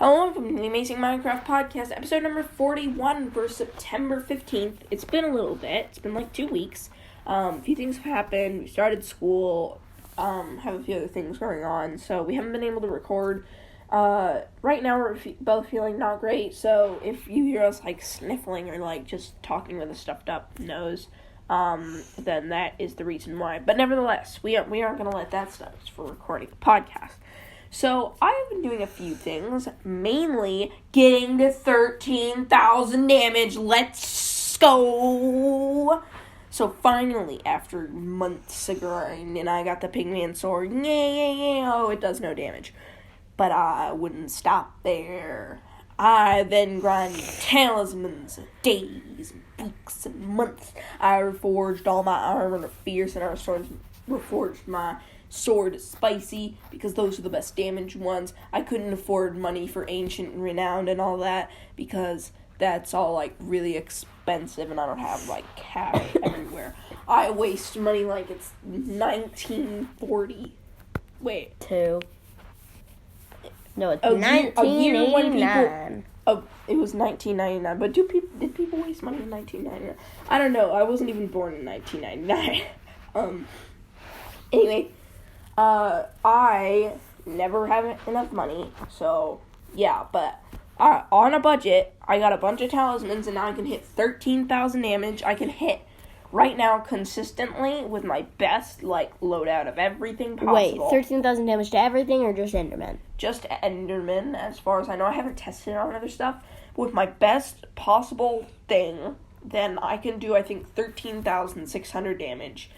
Hello, welcome to the Amazing Minecraft Podcast, episode number 41 for September 15th. It's been a little bit. It's been like 2 weeks. A few things have happened. We started school, have a few other things going on, so we haven't been able to record. Right now we're both feeling not great, so if you hear us like sniffling or like just talking with a stuffed up nose, then that is the reason why. But nevertheless, we aren't going to let that stop us for recording a podcast. So, I've been doing a few things, mainly getting to 13,000 damage. Let's go! So, finally, after months of grinding, I got the Pigman sword. Yay! Oh, it does no damage. But I wouldn't stop there. I then grinded talismans, days, weeks, and months. I reforged all my armor fierce, and I reforged my sword spicy, because those are the best damage ones. I couldn't afford money for ancient and renowned and all that, because that's all like really expensive and I don't have like cash everywhere. I waste money like it's 1940. Wait. No, it's 1989. It was 1999. But did people waste money in 1999? I don't know. I wasn't even born in 1999. Anyway, I never have enough money, so yeah, but on a budget, I got a bunch of talismans, and now I can hit 13,000 damage. I can hit right now consistently with my best, like, loadout of everything possible. Wait, 13,000 damage to everything, or just Enderman? Just Enderman, as far as I know. I haven't tested it on other stuff. But with my best possible thing, then I can do, I think, 13,600 damage.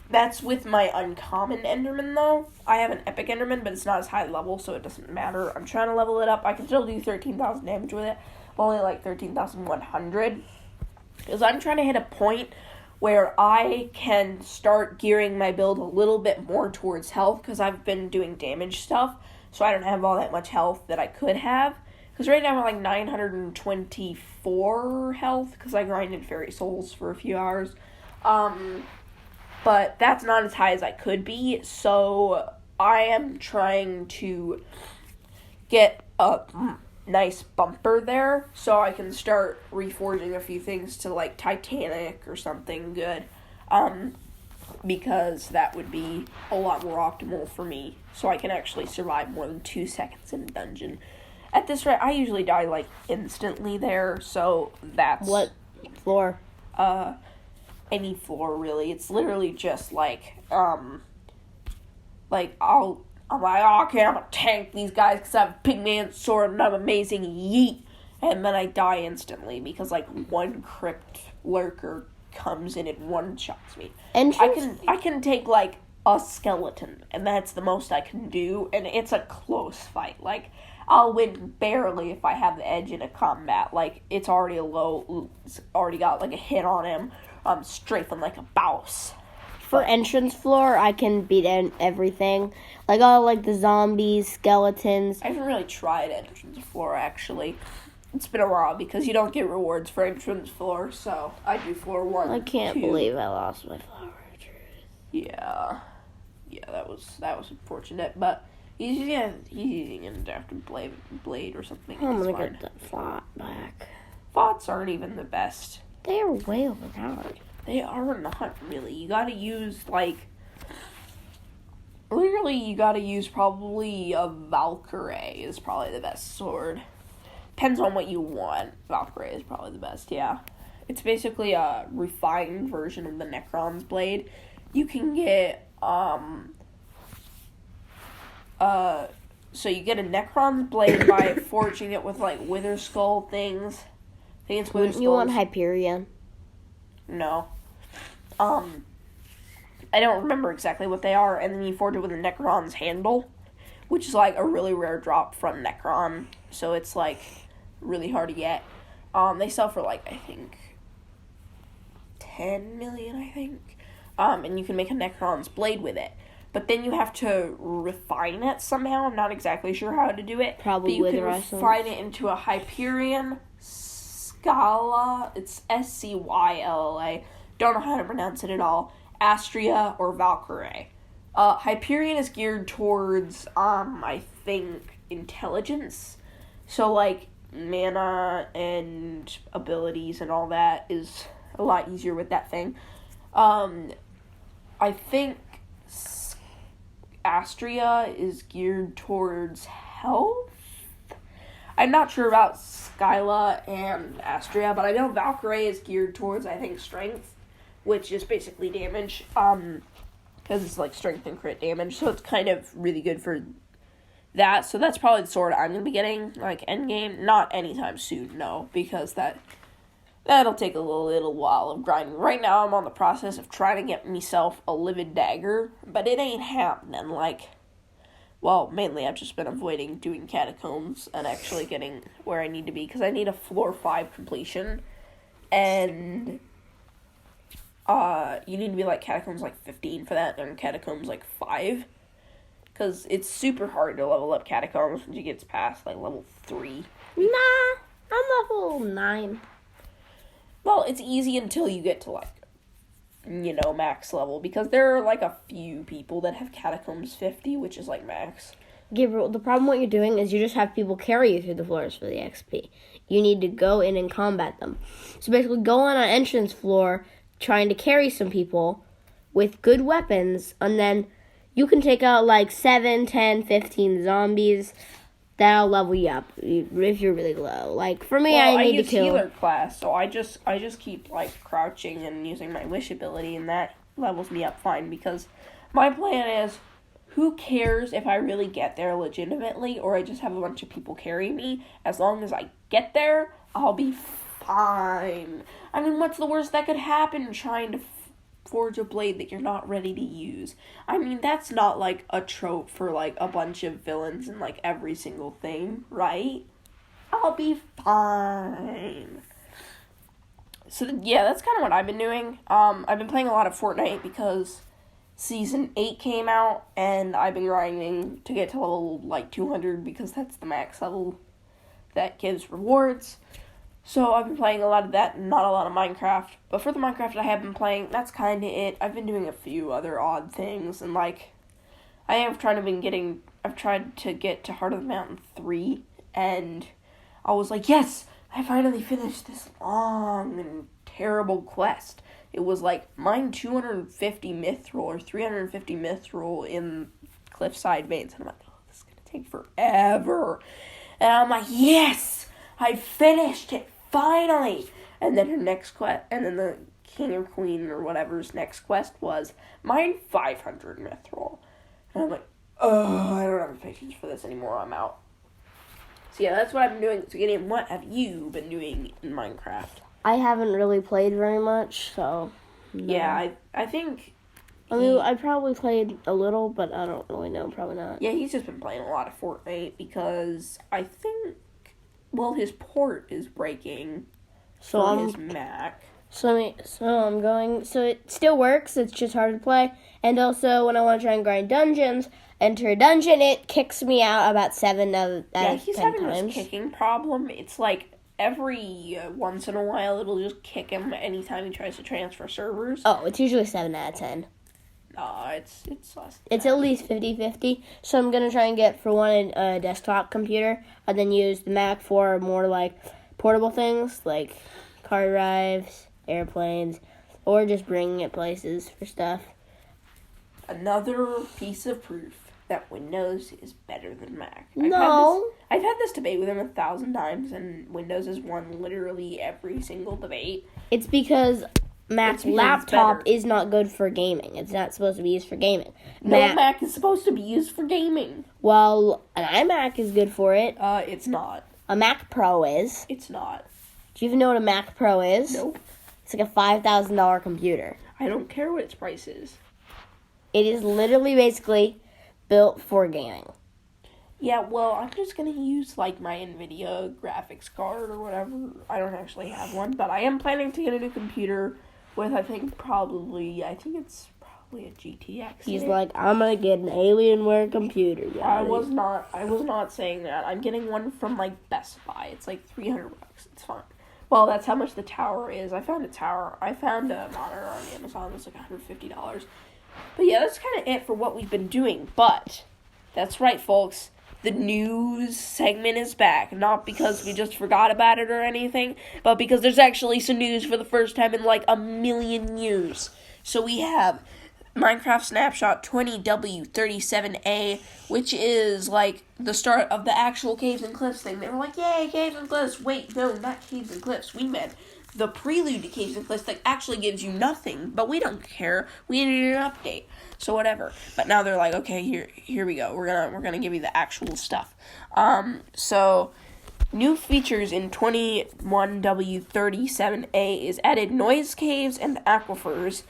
That's with my uncommon Enderman, though. I have an epic Enderman, but it's not as high level, so it doesn't matter. I'm trying to level it up. I can still do 13,000 damage with it, but only like 13,100. Because I'm trying to hit a point where I can start gearing my build a little bit more towards health, because I've been doing damage stuff, so I don't have all that much health that I could have. Because right now I'm like 924 health, because I grinded Fairy Souls for a few hours. But that's not as high as I could be, so I am trying to get a nice bumper there, so I can start reforging a few things to, like, Titanic or something good, because that would be a lot more optimal for me, so I can actually survive more than 2 seconds in a dungeon. At this rate, I usually die, like, instantly there, so that's... What floor? Any floor, really. It's literally just, like, I'm like, I'm gonna tank these guys because I have a Pigman sword and I'm amazing, yeet, and then I die instantly because, like, one crypt lurker comes in and one-shots me. I can take, like, a skeleton, and that's the most I can do, and it's a close fight. Like, I'll win barely if I have the edge in a combat. Like, it's already already got, like, a hit on him. I'm strafing like a boss. For entrance floor, I can beat everything. Like, all, like, the zombies, skeletons. I haven't really tried entrance floor, actually. It's been a while, because you don't get rewards for entrance floor, so I do floor 1, I can't believe I lost my flower. Yeah, that was unfortunate, but he's using an adaptive blade or something. I'm gonna get that fought back. Thoughts aren't even the best. They are way overpowered. They are not really. You gotta use, like... Literally, you gotta use probably a Valkyrie is probably the best sword. Depends on what you want. Valkyrie is probably the best, yeah. It's basically a refined version of the Necron's blade. You can get, so you get a Necron's blade by forging it with, like, Wither Skull things. You want Hyperion? No. I don't remember exactly what they are, and then you forge it with a Necron's handle, which is, like, a really rare drop from Necron, so it's, like, really hard to get. They sell for, like, I think, 10 million, I think, and you can make a Necron's blade with it. But then you have to refine it somehow. I'm not exactly sure how to do it. Probably but you with can refine it into a Hyperion Scala. It's Scylla. Don't know how to pronounce it at all. Astria or Valkyrie. Hyperion is geared towards, I think, intelligence. So, like, mana and abilities and all that is a lot easier with that thing. I think Astria is geared towards health. I'm not sure about Skyla and Astria, but I know Valkyrie is geared towards, I think, strength, which is basically damage, because it's, like, strength and crit damage, so it's kind of really good for that. So that's probably the sword I'm going to be getting, like, endgame. Not anytime soon, no, because that'll take a little while of grinding. Right now, I'm on the process of trying to get myself a livid dagger, but it ain't happening. Like, well, mainly I've just been avoiding doing catacombs and actually getting where I need to be, because I need a floor 5 completion, and you need to be, like, catacombs, like, 15 for that, and catacombs, like, 5, because it's super hard to level up catacombs once you get past, like, level 3. Nah, I'm level 9. Well, it's easy until you get to, like, you know, max level, because there are, like, a few people that have catacombs 50, which is, like, max. Gabriel, the problem what you're doing is you just have people carry you through the floors for the XP. You need to go in and combat them. So basically go on an entrance floor trying to carry some people with good weapons, and then you can take out, like, 7, 10, 15 zombies. That'll level you up if you're really low. Like, for me, well, I need to kill... healer class, so I just keep, like, crouching and using my wish ability, and that levels me up fine, because my plan is, who cares if I really get there legitimately, or I just have a bunch of people carry me? As long as I get there, I'll be fine. I mean, what's the worst that could happen trying to forge a blade that you're not ready to use? I mean, that's not, like, a trope for, like, a bunch of villains in, like, every single thing, right? I'll be fine. So, yeah, that's kind of what I've been doing. I've been playing a lot of Fortnite because Season 8 came out, and I've been grinding to get to level, like, 200, because that's the max level that gives rewards. So I've been playing a lot of that, not a lot of Minecraft. But for the Minecraft I have been playing, that's kind of it. I've been doing a few other odd things, and, like, I've tried to get to Heart of the Mountain 3, and I was like, yes, I finally finished this long and terrible quest. It was, like, mine 250 mithril or 350 mithril in Cliffside Veins, and I'm like, oh, this is going to take forever. And I'm like, yes, I finished it, finally. And then her next quest, and then the king or queen or whatever's next quest was mine 500 mithril. And I'm like, oh, I don't have patience for this anymore, I'm out. So yeah, that's what I've been doing. So Gideon, what have you been doing in Minecraft? I haven't really played very much, so... No. Yeah, I think... I mean, I probably played a little, but I don't really know, probably not. Yeah, he's just been playing a lot of Fortnite, because I think... Well, his port is breaking for his Mac. So it still works, it's just hard to play. And also, when I want to try and grind dungeons, enter a dungeon, it kicks me out about 7 out of 10 times. Yeah, he's having this kicking problem. It's like every once in a while, it'll just kick him anytime he tries to transfer servers. Oh, it's usually 7 out of 10. It's less. It's at least 50-50. So I'm going to try and get, for one, a desktop computer, and then use the Mac for more, like, portable things, like car drives, airplanes, or just bringing it places for stuff. Another piece of proof that Windows is better than Mac. I've had this debate with him 1,000 times, and Windows has won literally every single debate. It's because Mac laptop is not good for gaming. It's not supposed to be used for gaming. Mac is supposed to be used for gaming. Well, an iMac is good for it. It's not. A Mac Pro is. It's not. Do you even know what a Mac Pro is? Nope. It's like a $5,000 computer. I don't care what its price is. It is literally basically built for gaming. Yeah, well, I'm just going to use, like, my NVIDIA graphics card or whatever. I don't actually have one, but I am planning to get a new computer with, I think it's probably a GTX. He's like, I'm going to get an Alienware computer, guys. I was not saying that. I'm getting one from, like, Best Buy. It's, like, $300. It's fine. Well, that's how much the tower is. I found a monitor on Amazon. It's, like, $150. But yeah, that's kind of it for what we've been doing. But, that's right, folks. the news segment is back. Not because we just forgot about it or anything, but because there's actually some news for the first time in like a million years. So we have Minecraft Snapshot 20W37A, which is like the start of the actual Caves and Cliffs thing. They were like, yay, Caves and Cliffs. Wait, no, not Caves and Cliffs. We meant the prelude to Caves and Cliffs that actually gives you nothing, but we don't care. We need an update. So whatever. But now they're like, okay, here we go. We're gonna give you the actual stuff. So new features in 21W37A is added noise caves and aquifers,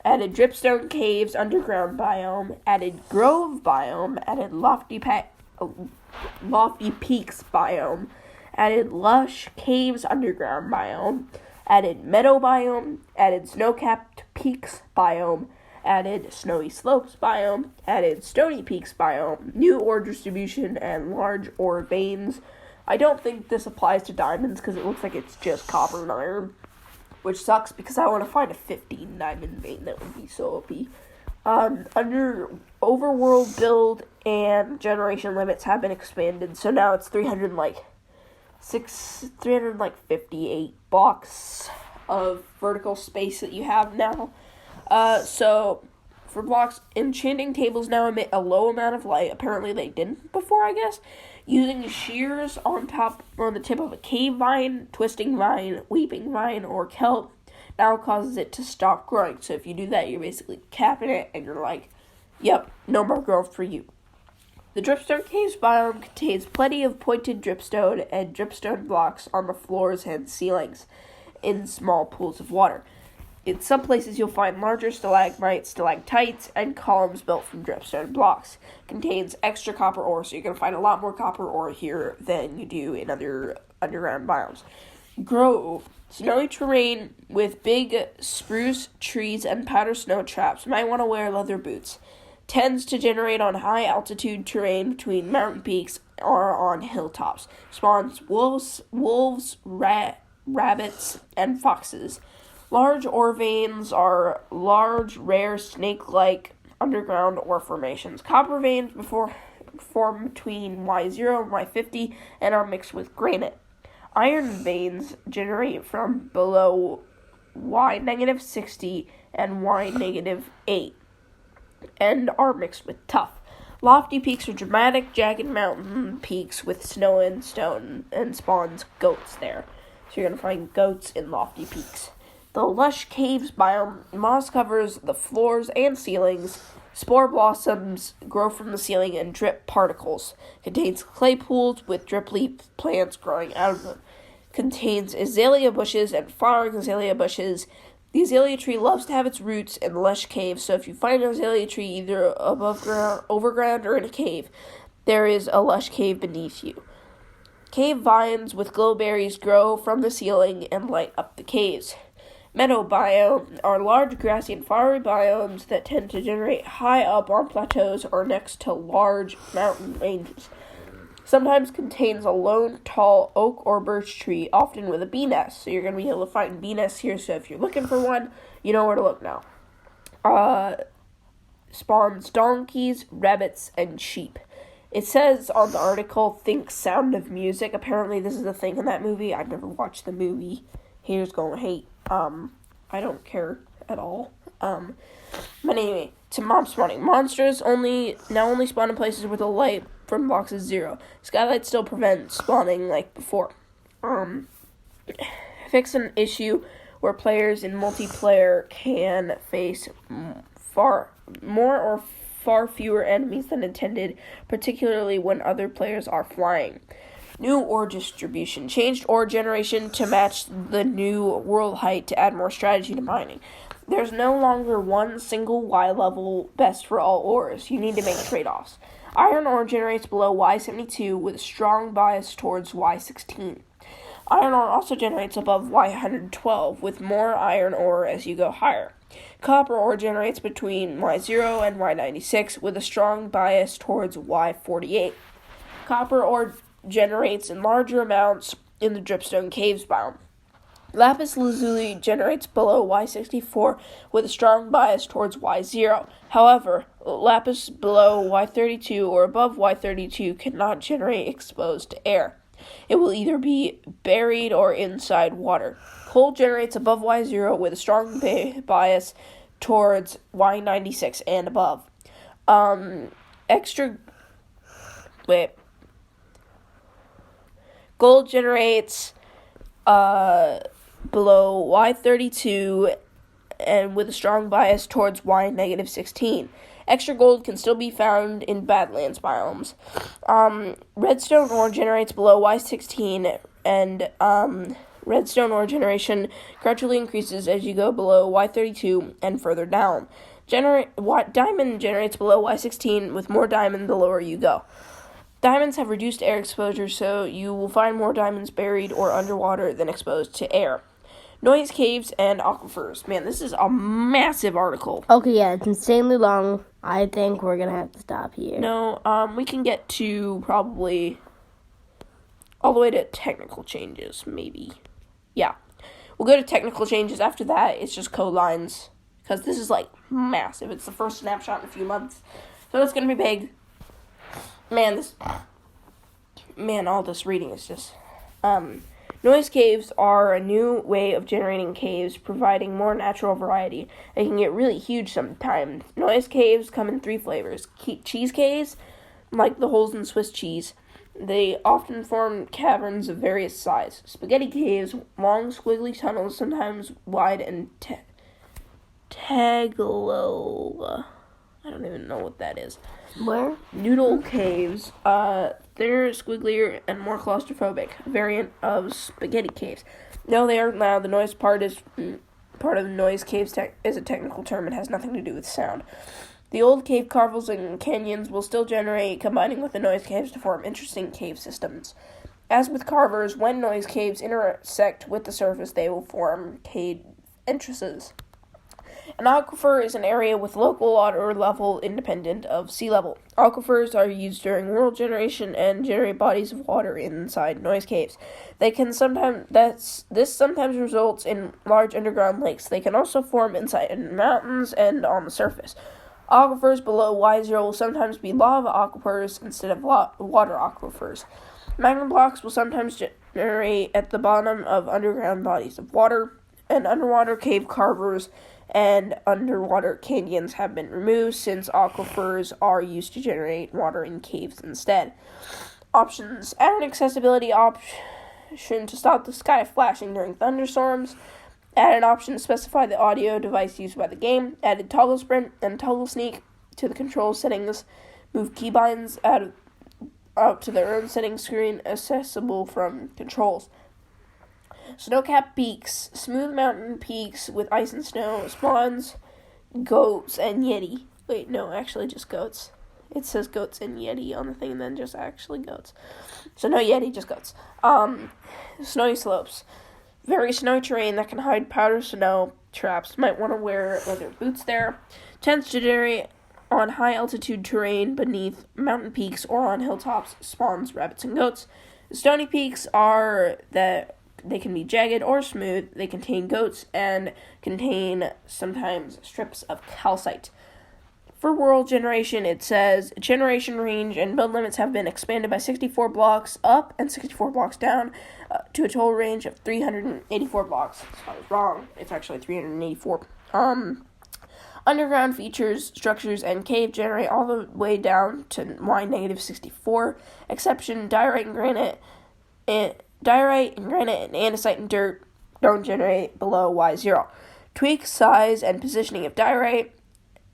added dripstone caves, underground biome, added grove biome, added lofty peaks biome, added lush caves underground biome, added meadow biome, added snow-capped peaks biome, added snowy slopes biome, added stony peaks biome, new ore distribution, and large ore veins. I don't think this applies to diamonds because it looks like it's just copper and iron, which sucks because I want to find a 15 diamond vein. That would be so OP. Under overworld build and generation limits have been expanded, so now it's 358 blocks of vertical space that you have now. So for blocks, enchanting tables now emit a low amount of light. Apparently they didn't before, I guess. Using shears on the tip of a cave vine, twisting vine, weeping vine, or kelp now causes it to stop growing. So if you do that, you're basically capping it, and you're like, yep, no more growth for you. The dripstone caves biome contains plenty of pointed dripstone and dripstone blocks on the floors and ceilings in small pools of water. In some places, you'll find larger stalagmites, stalactites, and columns built from dripstone blocks. Contains extra copper ore, so you're going to find a lot more copper ore here than you do in other underground biomes. Grove. Snowy terrain with big spruce trees and powder snow traps. Might want to wear leather boots. Tends to generate on high-altitude terrain between mountain peaks or on hilltops. Spawns wolves, rabbits, and foxes. Large ore veins are large, rare, snake-like underground ore formations. Copper veins form between Y0 and Y50 and are mixed with granite. Iron veins generate from below Y-60 and Y-8 and are mixed with tuff. Lofty peaks are dramatic, jagged mountain peaks with snow and stone and spawns goats there. So you're going to find goats in lofty peaks. The lush caves biome, moss covers the floors and ceilings. Spore blossoms grow from the ceiling and drip particles. Contains clay pools with drip leaf plants growing out of them. Contains azalea bushes and flowering azalea bushes. The azalea tree loves to have its roots in lush caves, so if you find an azalea tree either above ground, over ground, or in a cave, there is a lush cave beneath you. Cave vines with glowberries grow from the ceiling and light up the caves. Meadow biome are large grassy and flowery biomes that tend to generate high up on plateaus or next to large mountain ranges. Sometimes contains a lone, tall oak or birch tree, often with a bee nest. So you're going to be able to find bee nests here, so if you're looking for one, you know where to look now. Spawns donkeys, rabbits, and sheep. It says on the article, think Sound of Music. Apparently this is a thing in that movie. I've never watched the movie. Haters gonna hate. I don't care at all. But anyway, to mob spawning. Monsters only spawn in places where the light from blocks is 0. Skylights still prevent spawning like before. Fix an issue where players in multiplayer can face far fewer enemies than intended, particularly when other players are flying. New ore distribution. Changed ore generation to match the new world height to add more strategy to mining. There's no longer one single Y level best for all ores. You need to make trade-offs. Iron ore generates below Y72 with a strong bias towards Y16. Iron ore also generates above Y112 with more iron ore as you go higher. Copper ore generates between Y0 and Y96 with a strong bias towards Y48. Copper ore generates in larger amounts in the dripstone caves biome. Lapis lazuli generates below Y64 with a strong bias towards Y0. However, lapis below Y32 or above Y32 cannot generate exposed to air. It will either be buried or inside water. Coal generates above Y0 with a strong bias towards Y96 and above. Gold generates below Y32 and with a strong bias towards Y-16. Extra gold can still be found in Badlands biomes. Redstone ore generates below Y16, and redstone ore generation gradually increases as you go below Y32 and further down. Diamond generates below Y16 with more diamond the lower you go. Diamonds have reduced air exposure, so you will find more diamonds buried or underwater than exposed to air. Noise caves and aquifers. Man, this is a massive article. Okay, yeah, it's insanely long. I think we're going to have to stop here. No, we can get to probably all the way to technical changes, maybe. Yeah. We'll go to technical changes. After that, it's just code lines, because this is, massive. It's the first snapshot in a few months, so it's going to be big. All this reading is just, Noise caves are a new way of generating caves, providing more natural variety. They can get really huge sometimes. Noise caves come in 3 flavors. Cheese caves, like the holes in Swiss cheese. They often form caverns of various size. Spaghetti caves, long squiggly tunnels, sometimes wide and taglo. I don't even know what that is. Where? Noodle caves. They're squigglier and more claustrophobic, variant of spaghetti caves. No, they are now. The noise part of noise caves is a technical term. It has nothing to do with sound. The old cave carvels and canyons will still generate, combining with the noise caves to form interesting cave systems. As with carvers, when noise caves intersect with the surface, they will form cave entrances. An aquifer is an area with local water level independent of sea level. Aquifers are used during world generation and generate bodies of water inside noise caves. This sometimes results in large underground lakes. They can also form inside mountains and on the surface. Aquifers below Y0 will sometimes be lava aquifers instead of water aquifers. Magma blocks will sometimes generate at the bottom of underground bodies of water, and underwater cave carvers and underwater canyons have been removed since aquifers are used to generate water in caves instead. Options. Add an accessibility option to stop the sky flashing during thunderstorms. Add an option to specify the audio device used by the game. Added toggle sprint and toggle sneak to the control settings. Move keybinds out to their own settings screen accessible from controls. Snow-capped peaks, smooth mountain peaks with ice and snow, spawns, goats, and yeti. Wait, no, actually just goats. It says goats and yeti on the thing, and then just actually goats. So no yeti, just goats. Snowy slopes. Very snowy terrain that can hide powder snow traps. Might want to wear leather boots there. Tends to generate on high-altitude terrain beneath mountain peaks or on hilltops. Spawns rabbits and goats. Stony peaks are that they can be jagged or smooth. They contain goats and contain sometimes strips of calcite. For world generation, it says generation range and build limits have been expanded by 64 blocks up and 64 blocks down to a total range of 384 blocks. I was wrong. It's actually 384. Underground features, structures, and cave generate all the way down to Y-64. Exception, diorite and granite and andesite and dirt don't generate below Y0. Tweak size and positioning of diorite,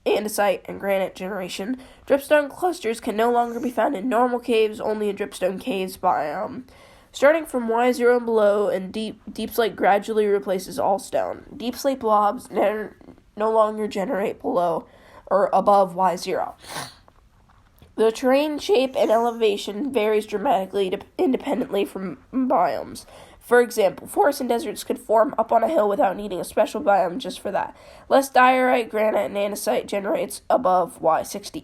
andesite, and granite generation. Dripstone clusters can no longer be found in normal caves, only in dripstone caves biome. Starting from Y0 and below, and deep slate gradually replaces all stone. Deep slate blobs no longer generate below or above Y0. The terrain shape and elevation varies dramatically independently from biomes. For example, forests and deserts could form up on a hill without needing a special biome just for that. Less diorite, granite, and andesite generates above Y60.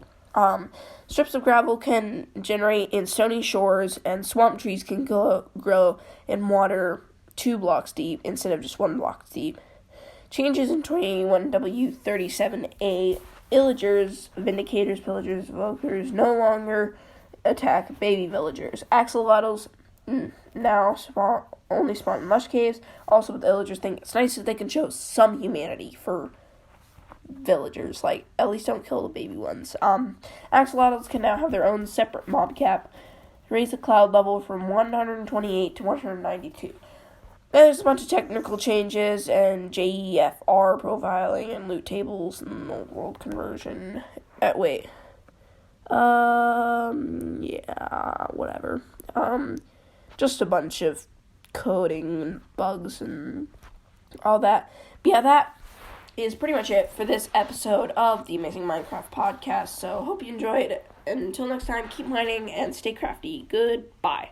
Strips of gravel can generate in stony shores, and swamp trees can grow in water 2 blocks deep instead of just 1 block deep. Changes in 21W37A. Villagers, Vindicators, Pillagers, Evokers no longer attack baby villagers. Axolotls now only spawn in lush caves. Also, the villagers think it's nice that they can show some humanity for villagers. Like, at least don't kill the baby ones. Axolotls can now have their own separate mob cap. Raise the cloud level from 128 to 192. There's a bunch of technical changes and JEFR profiling and loot tables and old world conversion. Whatever. Just a bunch of coding and bugs and all that. But yeah, that is pretty much it for this episode of the Amazing Minecraft Podcast. So hope you enjoyed. And until next time, keep mining and stay crafty. Goodbye.